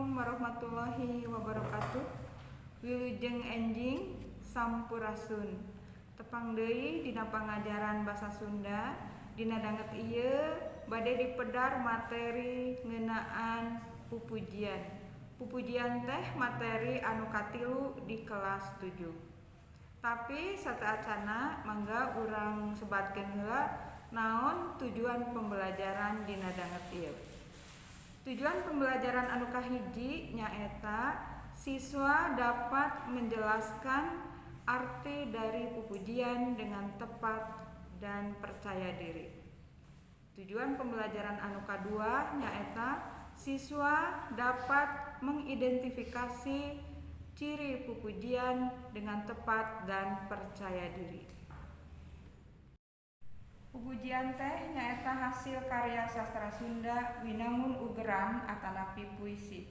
Assalamualaikum warahmatullahi wabarakatuh. Wilujeng enjing sampurasun. Tepang deui dina pangajaran basa Sunda. Dina danget ieu bade dipedar materi ngeunaan pupujian. Pupujian teh materi anu katilu di kelas 7. Tapi sateacana mangga urang sebatkeun heula naon tujuan pembelajaran dina danget ieu. Tujuan pembelajaran anu kahiji nyaeta siswa dapat menjelaskan arti dari pupujian dengan tepat dan percaya diri. Tujuan pembelajaran anu kadua nyaeta siswa dapat mengidentifikasi ciri pupujian dengan tepat dan percaya diri. Pupujian teh nyaeta hasil karya sastra Sunda winangun ugeran atanapi puisi.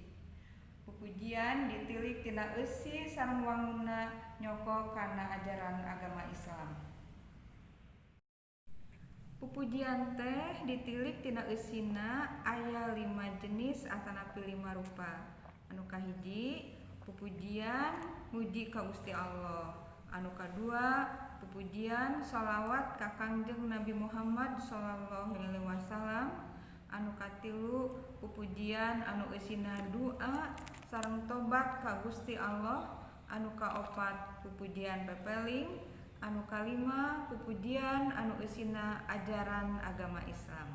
Pupujian ditilik tina eusi sareng wangunna nyoko kana ajaran agama Islam. Pupujian teh ditilik tina eusina aya 5 jenis atanapi 5 rupa. Anu kahiji, pupujian muji ka Gusti Allah. Anu kadua, pupujian sholawat ka Kangjeng Nabi Muhammad sallallahu alaihi wasallam. Anu katilu, pupujian anu eusina doa sareng tobat ka Gusti Allah. Anu kaopat, pupujian pepeling. Anu kalima, pupujian anu eusina ajaran agama Islam.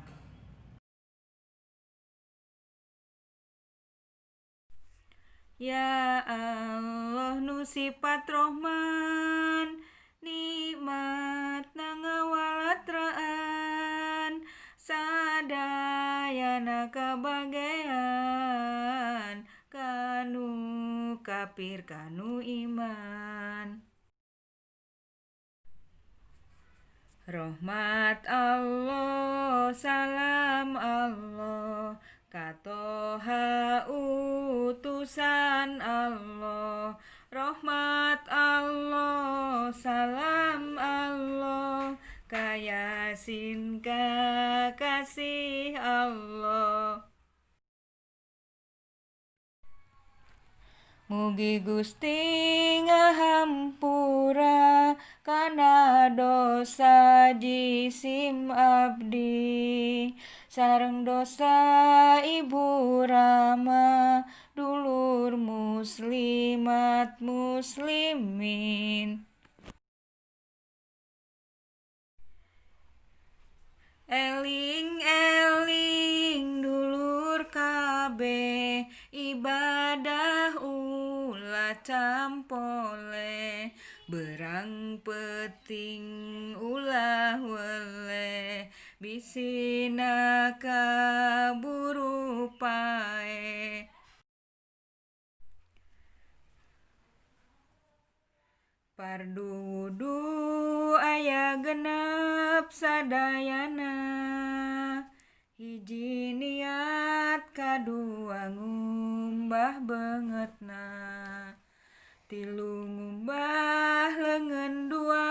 Ya Allah nu sifat Rahman, nikmat ngawalatraan, sadayana kabagean, kanu kafir kanu iman. Rahmat Allah, salam Allah, katoha utusan Allah. Rahmat Allah, salam Allah, ka Yasin kakasih Allah. Mugi Gusti ngahampura kana dosa jisim abdi sareng dosa ibu rama dulur muslimat muslimin. Eling-eling dulur kabeh ibadah ulah campole, berang peting ulah wele, bisina kaburu pae. Fardu wudu aya genep sadayana, hiji niat kadua ngumbah beungeutna, tilu ngumbah leungeun dua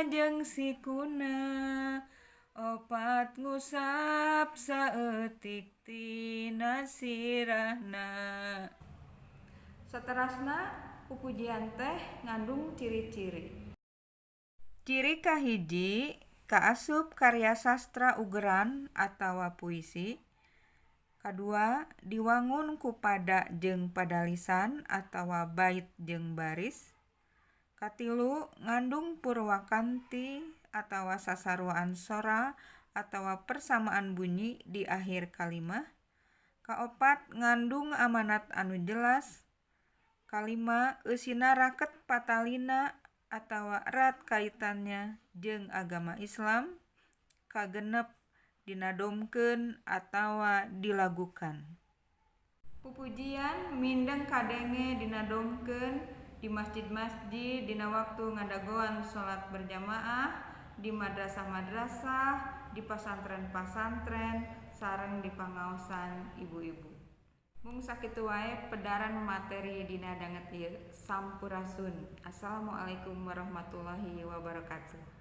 jeung sikuna, opat ngusap saeutik tina sirahna. Saterasna pupujian teh ngandung ciri-ciri. Ciri kahiji, kaasup karya sastra ugeran atawa puisi. Kadua, diwangun ku pada jeung padalisan atawa bait jeung baris. Katilu, ngandung purwakanti atawa sasarwaan sora atawa persamaan bunyi di akhir kalimah. Kaopat, ngandung amanat anu jelas. Kalima, eusina raket patalina atawa erat kaitannya jeung agama Islam. Kagenep, dinadomkeun atawa dilagukan. Pupujian mindeng kadenge dinadomkeun di masjid-masjid dina waktu ngadagoan salat berjamaah, di madrasah-madrasah, di pasantren-pasantren, sareng di pangaosan ibu-ibu. Mung sakitu wae pedaran materi dina danget ieu. Sampurasun. Assalamualaikum warahmatullahi wabarakatuh.